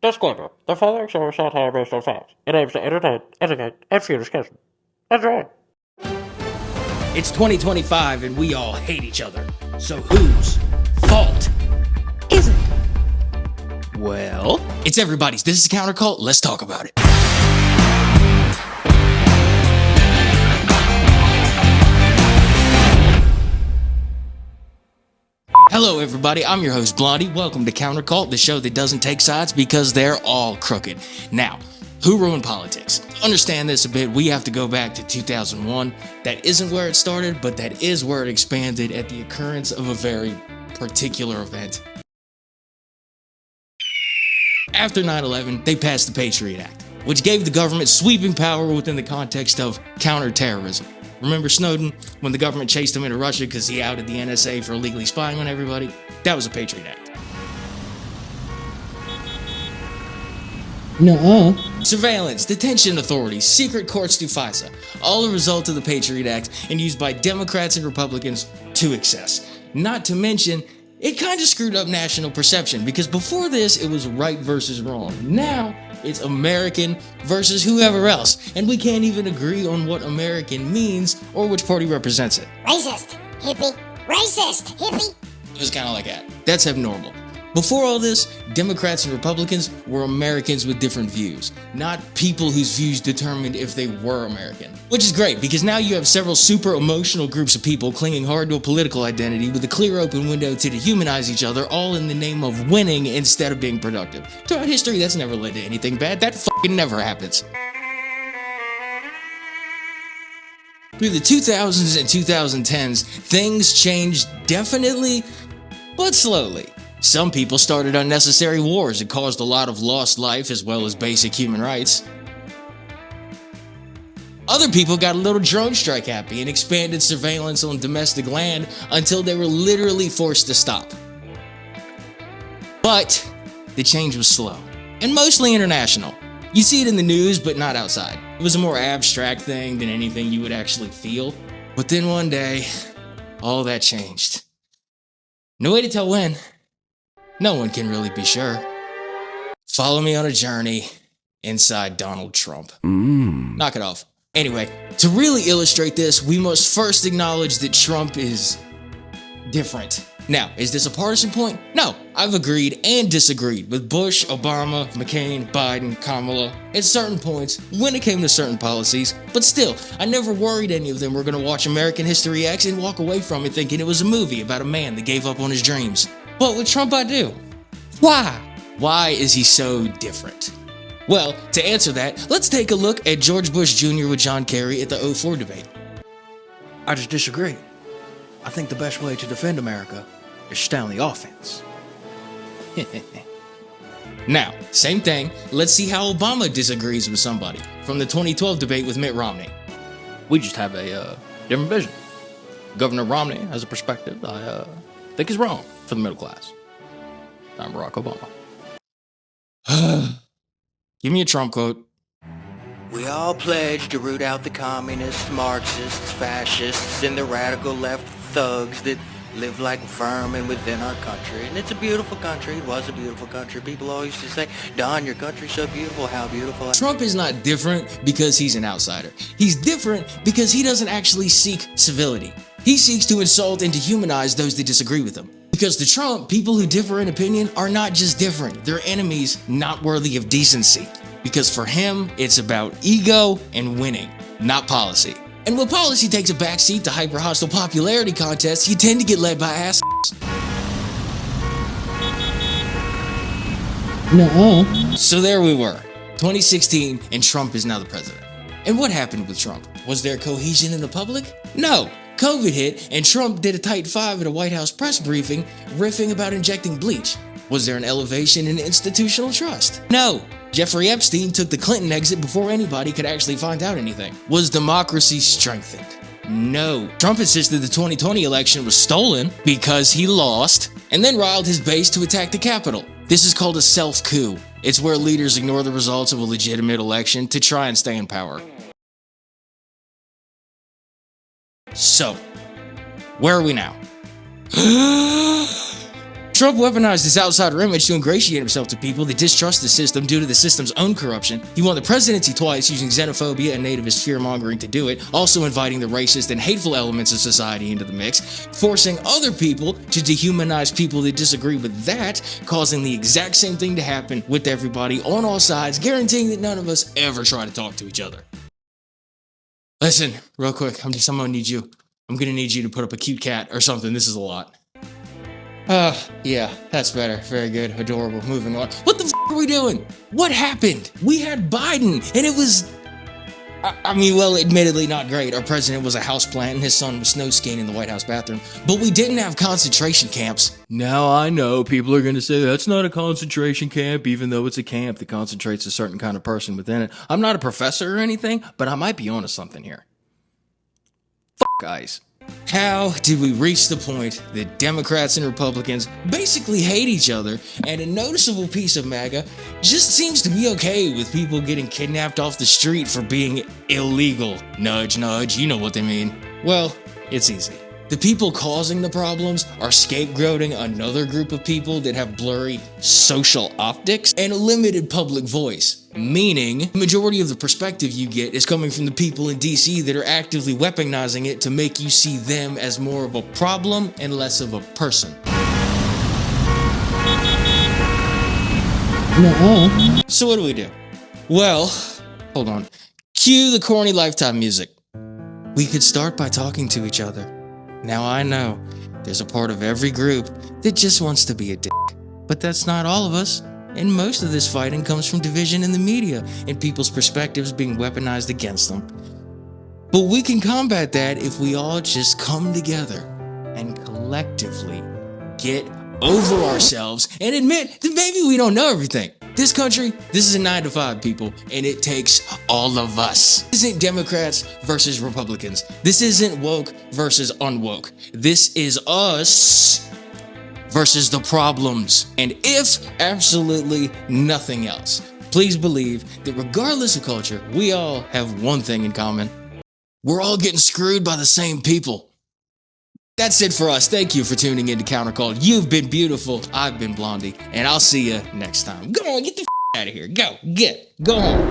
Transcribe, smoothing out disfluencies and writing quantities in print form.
Disclaimer. The following show is satire based on facts. It aims to entertain, educate, and fuel discussion. Enjoy. It's 2025 and we all hate each other. So whose fault is it? Well, it's everybody's. This is Countercult. Let's talk about it. Hello, everybody. I'm your host, Blondie. Welcome to Countercult, the show that doesn't take sides because they're all crooked. Now, who ruined politics? To understand this a bit, we have to go back to 2001. That isn't where it started, but that is where it expanded at the occurrence of a very particular event. After 9/11, they passed the Patriot Act, which gave the government sweeping power within the context of counterterrorism. Remember Snowden, when the government chased him into Russia because he outed the NSA for illegally spying on everybody? That was a Patriot Act. Nuh-uh. Surveillance, detention authorities, secret courts through FISA, all a result of the Patriot Act and used by Democrats and Republicans to excess. Not to mention, it kind of screwed up national perception because before this, it was right versus wrong. Now, it's American versus whoever else, and we can't even agree on what American means or which party represents it. Racist, hippie, racist, hippie. It was kind of like that. That's abnormal. Before all this, Democrats and Republicans were Americans with different views, not people whose views determined if they were American. Which is great, because now you have several super emotional groups of people clinging hard to a political identity with a clear open window to dehumanize each other, all in the name of winning instead of being productive. Throughout history, that's never led to anything bad. That fucking never happens. Through the 2000s and 2010s, things changed definitely, but slowly. Some people started unnecessary wars that caused a lot of lost life as well as basic human rights. Other people got a little drone strike happy and expanded surveillance on domestic land until they were literally forced to stop. But the change was slow and mostly international. You see it in the news, but not outside. It was a more abstract thing than anything you would actually feel. But then one day, all that changed. No way to tell when. No one can really be sure. Follow me on a journey inside Donald Trump. Knock it off. Anyway, to really illustrate this, we must first acknowledge that Trump is different. Now, is this a partisan point? No, I've agreed and disagreed with Bush, Obama, McCain, Biden, Kamala at certain points when it came to certain policies, but still, I never worried any of them were gonna watch American History X and walk away from it thinking it was a movie about a man that gave up on his dreams. But with Trump, I do. Why? Why is he so different? Well, to answer that, let's take a look at George Bush Jr. with John Kerry at the 2004 debate. I just disagree. I think the best way to defend America is stay on the offense. Now, same thing, let's see how Obama disagrees with somebody from the 2012 debate with Mitt Romney. We just have a different vision. Governor Romney has a perspective I think is wrong for the middle class. I'm Barack Obama. Give me a Trump quote. We all pledge to root out the communists, Marxists, fascists, and the radical left thugs that live like vermin within our country. And it's a beautiful country. It was a beautiful country. People always used to say, Don, your country's so beautiful. How beautiful. Trump is not different because he's an outsider. He's different because he doesn't actually seek civility. He seeks to insult and dehumanize those that disagree with him. Because to Trump, people who differ in opinion are not just different. They're enemies not worthy of decency. Because for him, it's about ego and winning, not policy. And when policy takes a backseat to hyper-hostile popularity contests, you tend to get led by assholes. Nuh-uh. So there we were, 2016, and Trump is now the president. And what happened with Trump? Was there cohesion in the public? No. COVID hit, and Trump did a tight five at a White House press briefing, riffing about injecting bleach. Was there an elevation in institutional trust? No. Jeffrey Epstein took the Clinton exit before anybody could actually find out anything. Was democracy strengthened? No. Trump insisted the 2020 election was stolen because he lost, and then riled his base to attack the Capitol. This is called a self-coup. It's where leaders ignore the results of a legitimate election to try and stay in power. So, where are we now? Trump weaponized his outsider image to ingratiate himself to people that distrust the system due to the system's own corruption. He won the presidency twice using xenophobia and nativist fear-mongering to do it, also inviting the racist and hateful elements of society into the mix, forcing other people to dehumanize people that disagree with that, causing the exact same thing to happen with everybody on all sides, guaranteeing that none of us ever try to talk to each other. Listen, real quick, I'm gonna need you. I'm gonna need you to put up a cute cat or something. This is a lot. Yeah, that's better. Very good. Adorable. Moving on. What the f*** are we doing? What happened? We had Biden, and it was... I mean, well, admittedly not great. Our president was a houseplant, and his son was snow skiing in the White House bathroom. But we didn't have concentration camps. Now I know people are going to say that's not a concentration camp, even though it's a camp that concentrates a certain kind of person within it. I'm not a professor or anything, but I might be onto something here. Guys. How did we reach the point that Democrats and Republicans basically hate each other, and a noticeable piece of MAGA just seems to be okay with people getting kidnapped off the street for being illegal? Nudge, nudge, you know what they mean. Well, it's easy. The people causing the problems are scapegoating another group of people that have blurry social optics and a limited public voice. Meaning, the majority of the perspective you get is coming from the people in DC that are actively weaponizing it to make you see them as more of a problem and less of a person. So what do? Well, hold on. Cue the corny Lifetime music. We could start by talking to each other. Now I know, there's a part of every group that just wants to be a dick. But that's not all of us, and most of this fighting comes from division in the media and people's perspectives being weaponized against them. But we can combat that if we all just come together and collectively get over ourselves and admit that maybe we don't know everything. This country, this is a 9-to-5, people, and it takes all of us. This isn't Democrats versus Republicans. This isn't woke versus unwoke. This is us versus the problems. And if absolutely nothing else, please believe that regardless of culture, we all have one thing in common. We're all getting screwed by the same people. That's it for us. Thank you for tuning in to Countercall. You've been beautiful. I've been Blondie. And I'll see you next time. Go on, get the out of here. Go home.